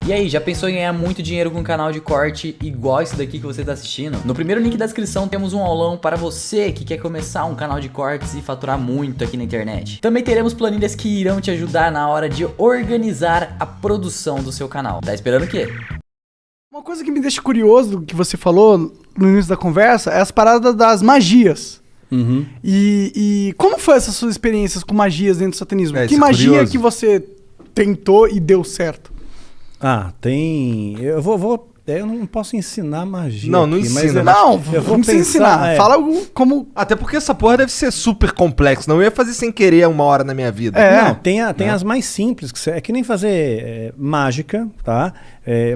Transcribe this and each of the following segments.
E aí, já pensou em ganhar muito dinheiro com um canal de corte igual esse daqui que você está assistindo? No primeiro link da descrição temos um aulão para você que quer começar um canal de cortes e faturar muito aqui na internet. Também teremos planilhas que irão te ajudar na hora de organizar a produção do seu canal. Tá esperando o quê? Uma coisa que me deixa curioso do que você falou no início da conversa é as paradas das magias. Uhum. E como foi essas suas experiências com magias dentro do satanismo? Que isso é magia curioso. que você tentou e deu certo? Tem. Eu não posso ensinar magia. Não, não aqui, mas ensina. Não, eu vou não precisa ensinar. Fala como... Até porque essa porra deve ser super complexo. Não eu ia fazer sem querer uma hora na minha vida. Não, tem as mais simples, é que nem fazer mágica, tá?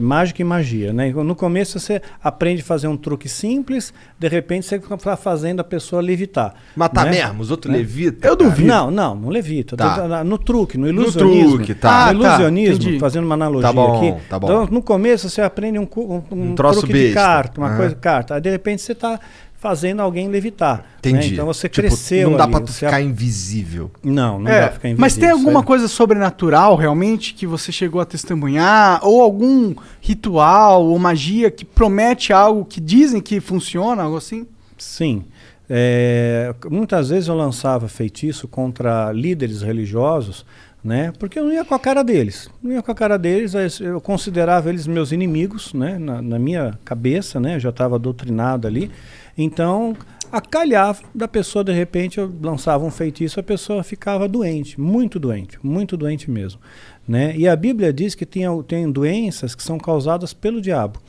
Mágica e magia, né? No começo você aprende a fazer um truque simples, de repente você está fazendo a pessoa levitar. Matar né? mesmo, os outros levitam. Eu duvido. Não levita. Tá. No truque, no ilusionismo. truque, tá. No ilusionismo, entendi. fazendo uma analogia Tá bom, aqui. tá bom. Então, no começo você aprende um troço truque de besta. carta, uma Aham. coisa de carta. Aí de repente você está fazendo alguém levitar. Entendi. Né? Então você Tipo, cresceu não dá ali, pra tu você ficar invisível. Não dá pra ficar invisível. Mas tem alguma sério. coisa sobrenatural realmente que você chegou a testemunhar? Ou algum ritual ou magia que promete algo que dizem que funciona, algo assim? Sim. Muitas vezes eu lançava feitiço contra líderes religiosos, né? Porque eu não ia com a cara deles. Eu considerava eles meus inimigos, né? Na minha cabeça, né? Eu já estava doutrinado ali. Então, acalhava da pessoa, de repente, eu lançava um feitiço, a pessoa ficava doente muito doente mesmo, né? E a Bíblia diz que tem doenças que são causadas pelo diabo.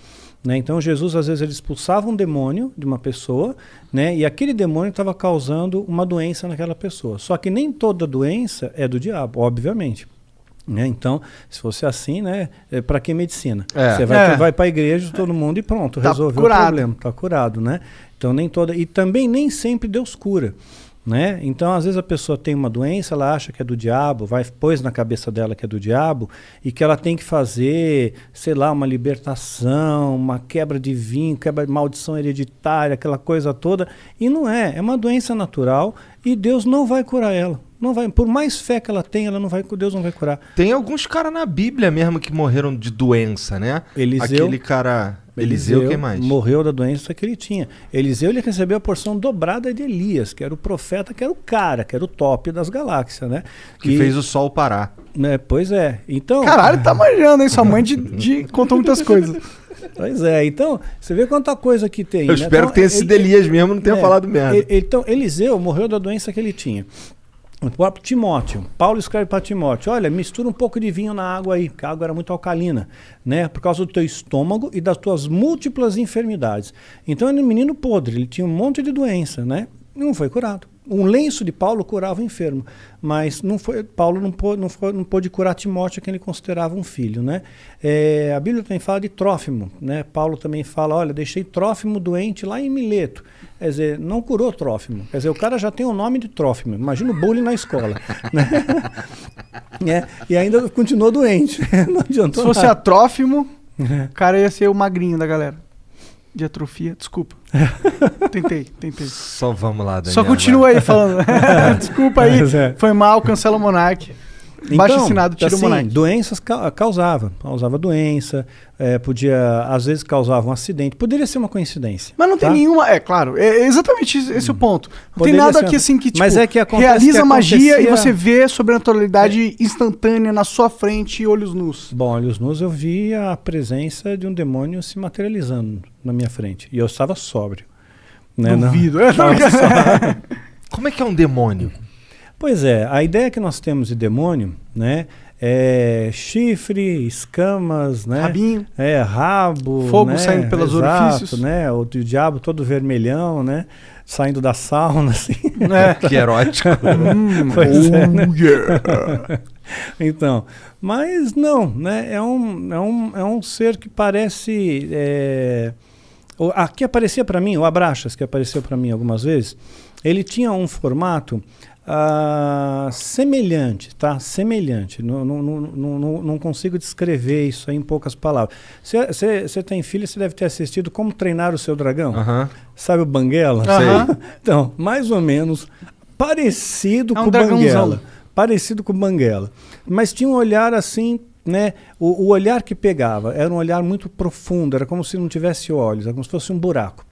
Né? Então Jesus às vezes ele expulsava um demônio de uma pessoa, né? E aquele demônio estava causando uma doença naquela pessoa. Só que nem toda doença é do diabo, obviamente. Né? Então, se fosse assim, né? Para que medicina? Você vai para a igreja, todo mundo e pronto, Tá resolveu curado. o problema, está curado, né? Então nem toda e também nem sempre Deus cura. Né? Então, às vezes a pessoa tem uma doença, ela acha que é do diabo, pôs na cabeça dela que é do diabo e que ela tem que fazer, sei lá, uma libertação, uma quebra de vinho, quebra de maldição hereditária, aquela coisa toda. E não é uma doença natural e Deus não vai curar ela. Não vai, por mais fé que ela tenha, Deus não vai curar. Tem alguns caras na Bíblia mesmo que morreram de doença, né? Eliseu. Aquele cara... Eliseu, quem mais? Morreu da doença que ele tinha. Eliseu ele recebeu a porção dobrada de Elias, que era o profeta, que era o cara, que era o top das galáxias, né? Que fez o sol parar. Né, pois é. Então, Caralho, tá manjando, hein? Sua mãe contou muitas coisas. Pois é. Então, você vê quanta coisa que tem. Eu espero que tenha sido Elias mesmo, não tenha falado merda. Então, Eliseu morreu da doença que ele tinha. O próprio Timóteo, Paulo escreve para Timóteo, olha, mistura um pouco de vinho na água aí, porque a água era muito alcalina, né? Por causa do teu estômago e das tuas múltiplas enfermidades. Então ele era um menino podre, ele tinha um monte de doença, né? Não foi curado. Um lenço de Paulo curava o enfermo, mas Paulo não pôde curar Timóteo, que ele considerava um filho, né? A Bíblia também fala de Trófimo, né? Paulo também fala, olha, deixei Trófimo doente lá em Mileto. Quer dizer, não curou Trófimo. Quer dizer, o cara já tem o nome de Trófimo. Imagina o bullying na escola. Né? E ainda continuou doente. Não adiantou Se fosse nada. Trófimo, o cara ia ser o magrinho da galera. De atrofia, desculpa. Tentei. Só vamos lá, Daniel. Só continua aí falando. Desculpa aí, Mas é. foi mal, cancela o Monark. Baixo assinado, tira o Monark. Doenças causava doença, podia, às vezes causava um acidente, poderia ser uma coincidência. Mas não tem tá? nenhuma, claro, é exatamente esse o ponto. Não Poderia tem nada ser aqui assim que, tipo, mas é que acontece realiza que magia e acontecia- você vê sobrenaturalidade instantânea na sua frente, olhos nus. Bom, olhos nus eu vi a presença de um demônio se materializando na minha frente, e eu estava sóbrio. Né? Duvido. Como é que é um demônio? Pois é, a ideia que nós temos de demônio, né, é chifre, escamas, né, Rabinho. rabo, Fogo né, saindo pelos orifícios. né, o diabo todo vermelhão, né, saindo da sauna, assim. Que erótico. Pois é, né? Então, mas não, né, é um ser que parece, que aparecia para mim, o Abraxas, que apareceu para mim algumas vezes, ele tinha um formato semelhante, tá? Semelhante. Não consigo descrever isso aí em poucas palavras. Você tem filho, você deve ter assistido Como Treinar o Seu Dragão. Sabe o Banguela? Sei. Então, mais ou menos parecido É um com o dragãozão. Banguela. Parecido com o Banguela. Mas tinha um olhar assim né, o olhar que pegava era um olhar muito profundo, era como se não tivesse olhos, era como se fosse um buraco.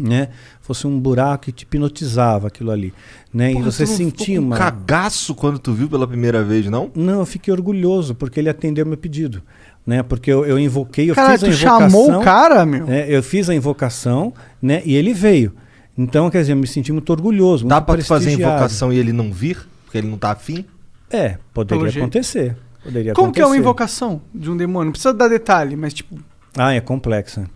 Né? Fosse um buraco que te hipnotizava aquilo ali, né? Porra, e você tu não sentia ficou com uma... cagaço quando tu viu pela primeira vez, não? Não, eu fiquei orgulhoso porque ele atendeu meu pedido, né? Porque eu invoquei, eu Cara, fiz a tu invocação, chamou o cara, meu? né? Eu fiz a invocação, né? E ele veio. Então, quer dizer, eu me senti muito orgulhoso, Dá muito pra tu fazer prestigiado. invocação e ele não vir? Porque ele não tá afim? Poderia Pelo jeito. acontecer. Poderia Como que é uma acontecer. invocação de um demônio? Não precisa dar detalhe, mas tipo... Ah, é complexa.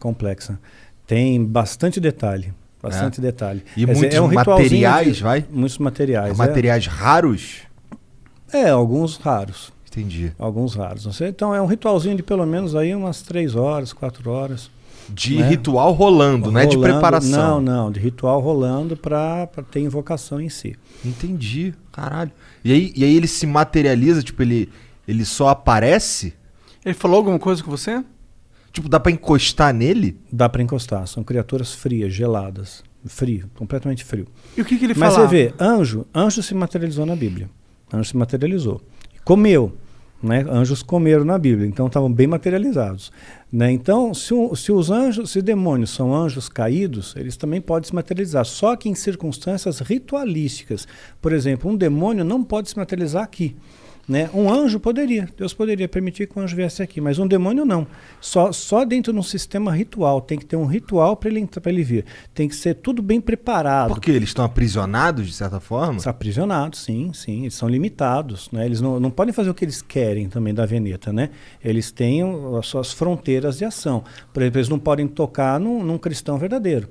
Tem bastante detalhe. Bastante detalhe. E Quer dizer, muitos ritualzinho materiais, vai? Muitos materiais. Materiais raros? Alguns raros. Entendi. Alguns raros. Então é um ritualzinho de pelo menos aí umas 3 horas, 4 horas. De Né? ritual rolando, não é de preparação. Não, de ritual rolando para ter invocação em si. Entendi, caralho. E aí ele se materializa, tipo, ele só aparece? Ele falou alguma coisa com você? Tipo, dá pra encostar nele? Dá para encostar, são criaturas frias, geladas. Frio, completamente frio. E o que ele Mas falava? você vê, anjo se materializou na Bíblia. Anjo se materializou. Comeu. Né? Anjos comeram na Bíblia, então estavam bem materializados. Né? Então, se demônios são anjos caídos, eles também podem se materializar, só que em circunstâncias ritualísticas. Por exemplo, um demônio não pode se materializar aqui. Né? Um anjo poderia, Deus poderia permitir que um anjo viesse aqui, mas um demônio não. Só dentro de um sistema ritual, tem que ter um ritual para ele vir. Tem que ser tudo bem preparado. Porque eles estão aprisionados, de certa forma? São aprisionados, sim, eles são limitados. Né? Eles não podem fazer o que eles querem também da Veneta. Né? Eles têm as suas fronteiras de ação. Por exemplo, eles não podem tocar num cristão verdadeiro.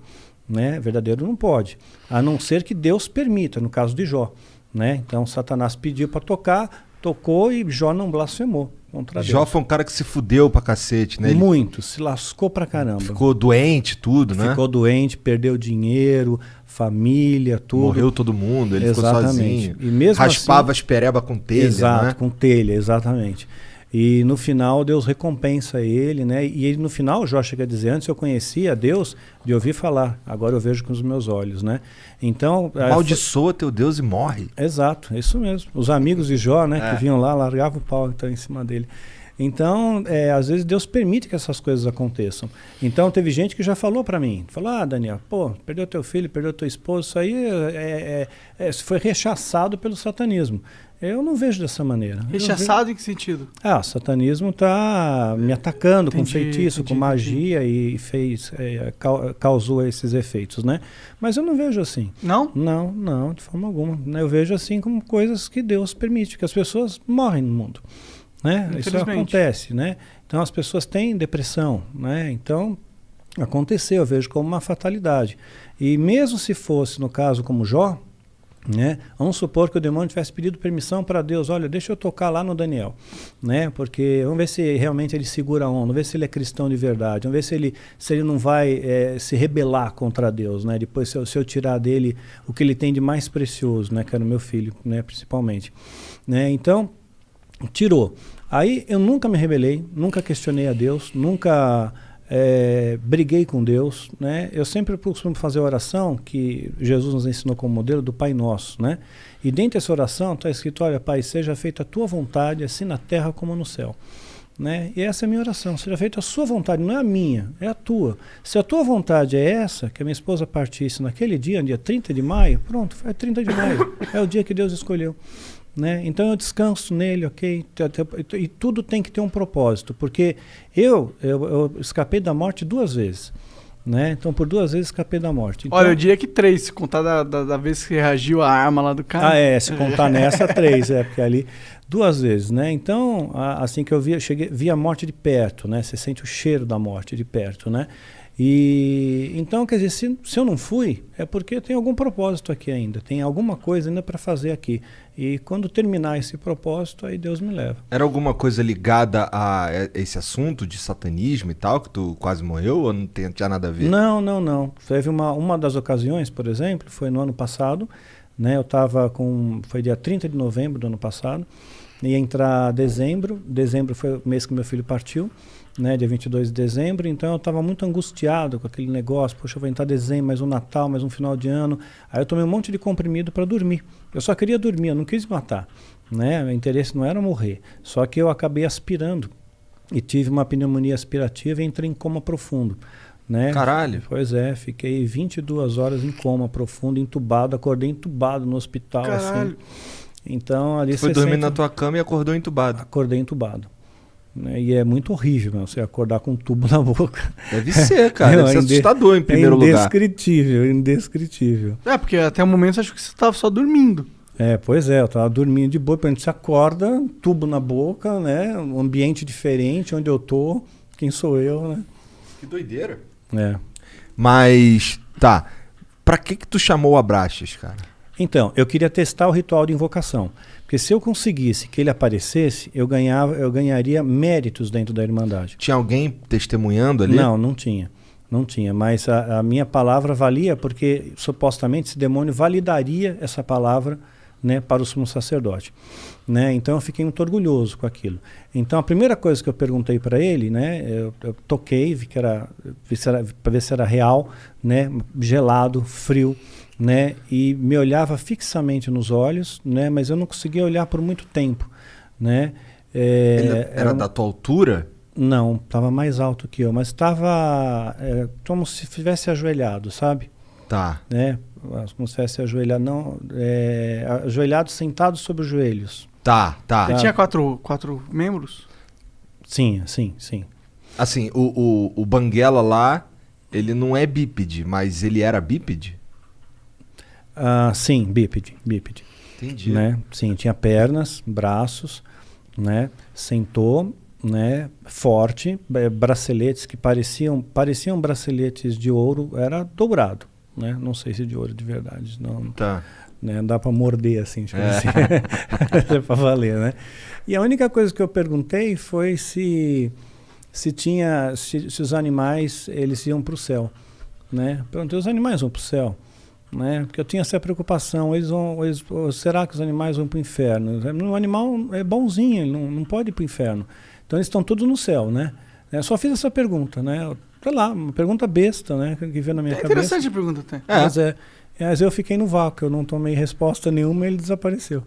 Né? Verdadeiro não pode, a não ser que Deus permita, no caso de Jó. Né? Então Satanás pediu para tocar, tocou e Jó não blasfemou contra Deus. Jó foi um cara que se fudeu pra cacete, né? Muito, se lascou pra caramba. Ficou doente, tudo, né? Ficou doente, perdeu dinheiro, família, tudo. Morreu todo mundo, ele ficou sozinho. E mesmo raspava assim, as pereba com telha, exato, né? com telha, exatamente. E no final Deus recompensa ele, né? E ele, no final, Jó chega a dizer, antes eu conhecia Deus de ouvir falar, agora eu vejo com os meus olhos, né? Então... Amaldiçoa teu Deus e morre. Exato, é isso mesmo. Os amigos de Jó, né, que vinham lá, largavam o pau então, em cima dele. Então, às vezes Deus permite que essas coisas aconteçam. Então, teve gente que já falou para mim, falou, Daniel, perdeu teu filho, perdeu teu esposo, isso aí foi rechaçado pelo satanismo. Eu não vejo dessa maneira. Rechaçado em que sentido? O satanismo está me atacando Entendi, com feitiço, com magia e causou esses efeitos, né? Mas eu não vejo assim. Não? Não, de forma alguma. Eu vejo assim como coisas que Deus permite, que as pessoas morrem no mundo. Né? Isso acontece, né? Então as pessoas têm depressão, né? Então aconteceu, eu vejo como uma fatalidade. E mesmo se fosse no caso como Jó, né? Vamos supor que o demônio tivesse pedido permissão para Deus, olha, deixa eu tocar lá no Daniel, né? Porque vamos ver se realmente ele segura a onda, vamos ver se ele é cristão de verdade, vamos ver se ele não vai se rebelar contra Deus, né? Depois se eu tirar dele o que ele tem de mais precioso, né? Que era o meu filho, né? Principalmente, né? Então tirou. Aí eu nunca me rebelei, nunca questionei a Deus, nunca briguei com Deus, né? Eu sempre costumo fazer a oração que Jesus nos ensinou como modelo do Pai Nosso, né? E dentro dessa oração está escrito, olha, Pai, seja feita a tua vontade, assim na terra como no céu. Né? E essa é a minha oração, seja feita a sua vontade, não é a minha, é a tua. Se a tua vontade é essa, que a minha esposa partisse naquele dia 30 de maio, pronto, foi 30 de maio, é o dia que Deus escolheu. Né? Então eu descanso nele, ok? E tudo tem que ter um propósito, porque eu escapei da morte 2 vezes. Né? Então por 2 vezes escapei da morte. Então, olha, eu diria que 3, se contar da vez que reagiu a arma lá do cara. Se contar nessa 3, porque ali 2 vezes, né? Então, assim que eu vi a morte de perto, né? Você sente o cheiro da morte de perto, né? E então, quer dizer, se eu não fui, é porque tem algum propósito aqui ainda, tem alguma coisa ainda para fazer aqui. E quando terminar esse propósito, aí Deus me leva. Era alguma coisa ligada a esse assunto de satanismo e tal, que tu quase morreu, ou não tinha nada a ver? Não. Teve uma das ocasiões, por exemplo, foi no ano passado, né? Eu estava foi dia 30 de novembro do ano passado, ia entrar dezembro foi o mês que meu filho partiu, né, dia 22 de dezembro, então eu estava muito angustiado com aquele negócio, poxa, eu vou entrar dezembro, mais um Natal, mais um final de ano, aí eu tomei um monte de comprimido para dormir, eu só queria dormir, eu não quis matar, né? Meu interesse não era morrer. Só que eu acabei aspirando e tive uma pneumonia aspirativa e entrei em coma profundo, né? Caralho. Pois é, fiquei 22 horas em coma profundo, entubado, acordei entubado no hospital, Caralho. assim. Então, ali Foi você dormir sente- na tua cama e acordou entubado. Acordei entubado. Né? E é muito horrível, meu, você acordar com um tubo na boca. Deve ser, cara. Deve ser Inde- assustador em primeiro lugar. Indescritível, indescritível. Porque até o momento eu acho que você tava só dormindo. Pois é, eu tava dormindo de boa, a gente se acorda, tubo na boca, né? Um ambiente diferente, onde eu tô, quem sou eu, né? Que doideira. É. Mas, tá. Pra que tu chamou o Abraxas, cara? Então, eu queria testar o ritual de invocação. Porque se eu conseguisse que ele aparecesse, eu ganharia méritos dentro da Irmandade. Tinha alguém testemunhando ali? Não, não tinha. Não tinha, mas a minha palavra valia porque supostamente esse demônio validaria essa palavra, né, para o sumo sacerdote. Né? Então eu fiquei muito orgulhoso com aquilo. Então a primeira coisa que eu perguntei para ele, né, eu toquei, vi para ver se era real, né, gelado, frio, né, e me olhava fixamente nos olhos, né, mas eu não conseguia olhar por muito tempo, né. Ele era da tua altura? Não, estava mais alto que eu, mas estava como se estivesse ajoelhado, sabe? Tá. Né? Como se estivesse ajoelhado, não, ajoelhado, sentado sobre os joelhos. Tá. Ele tinha quatro membros? Sim, sim, sim. Assim, o Banguela lá, ele não é bípede, mas ele era bípede? Sim, bípede. Entendi. Né? Sim, tinha pernas, braços, né? Sentou, né? Forte, braceletes que pareciam braceletes de ouro, era dourado, né? Não sei se de ouro de verdade, não. Tá. Né? Dá para morder assim, tipo assim. É para valer, né? E a única coisa que eu perguntei foi se os animais eles iam para o céu, né? Perguntei, os animais vão para o céu, né? Porque eu tinha essa preocupação, será que os animais vão para o inferno? O animal é bonzinho, ele não pode ir para o inferno. Então eles estão todos no céu, né? Eu só fiz essa pergunta, né? Sei lá, uma pergunta besta, né? Que veio na minha cabeça. Interessante a pergunta até. Mas eu fiquei no vácuo, eu não tomei resposta nenhuma e ele desapareceu.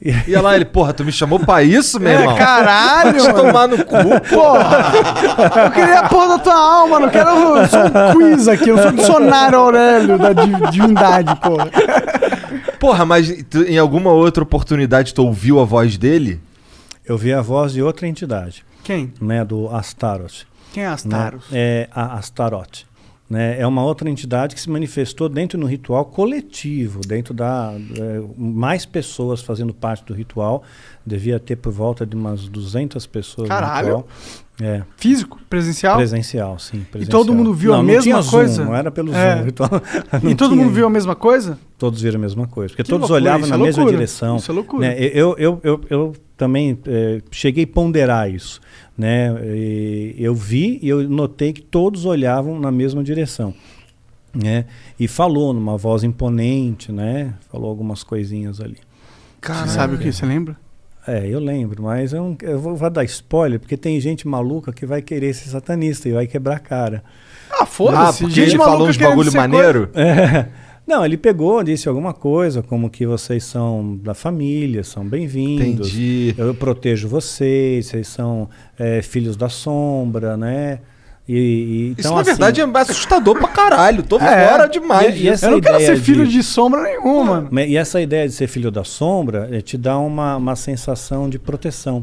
E olha lá, ele, porra, tu me chamou pra isso, meu irmão? Caralho! Deixa eu tomar no cu. Porra! Eu queria a porra da tua alma, não quero só um quiz aqui, eu sou dicionário Aurélio da divindade, porra. Porra, mas em alguma outra oportunidade tu ouviu a voz dele? Eu vi a voz de outra entidade, Quem? né, do Astaroth. Quem é Astaros? Né? É a Astaroth. Né? É uma outra entidade que se manifestou dentro do ritual coletivo, dentro mais pessoas fazendo parte do ritual. Devia ter por volta de umas 200 pessoas. Caralho. no ritual. Físico? Presencial? Presencial, sim. Presencial. E todo mundo viu a não mesma tinha coisa? Zoom, não era pelo É. Zoom. Ritual. E todo mundo viu a mesma coisa? Todos viram a mesma coisa, porque Que todos loucura, olhavam isso na é mesma loucura. direção. Isso é loucura. Né? Eu também cheguei a ponderar isso. Né? Eu vi e eu notei que todos olhavam na mesma direção. Né? E falou numa voz imponente, né? Falou algumas coisinhas ali. Você sabe o que? Você lembra? Eu lembro, mas eu vou dar spoiler, porque tem gente maluca que vai querer ser satanista e vai quebrar a cara. Foda-se. porque gente ele maluca falou uns querendo bagulho ser maneiro? Não, ele pegou, disse alguma coisa, como que vocês são da família, são bem-vindos. Entendi. Eu protejo vocês são filhos da sombra, né? Então, Isso, na verdade, é assustador pra caralho. Tô fora demais. E essa Eu não quero ideia ser filho de sombra nenhuma, mano. E essa ideia de ser filho da sombra te dá uma sensação de proteção.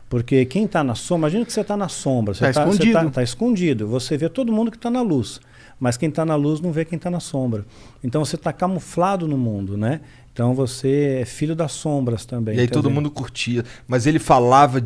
Porque quem está na sombra, imagina que você está na sombra, você Tá escondido. tá escondido, você vê todo mundo que está na luz, mas quem está na luz não vê quem está na sombra. Então você está camuflado no mundo, né? Então você é filho das sombras também. E aí todo mundo curtia. Mas ele falava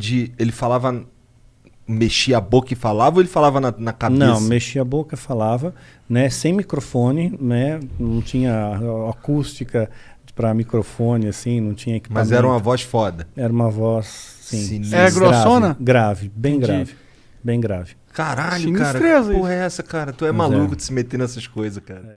mexia a boca e falava ou ele falava na cabeça? Não, mexia a boca, falava, né, sem microfone, né, não tinha acústica para microfone, assim, não tinha equipamento. Mas era uma voz foda. Era uma voz, sim. Sinistra. É grossona? Grave, bem Entendi. grave, bem grave. Caralho, cara. Sinistreza Que porra é essa, cara? Tu é Mas maluco de se meter nessas coisas, cara.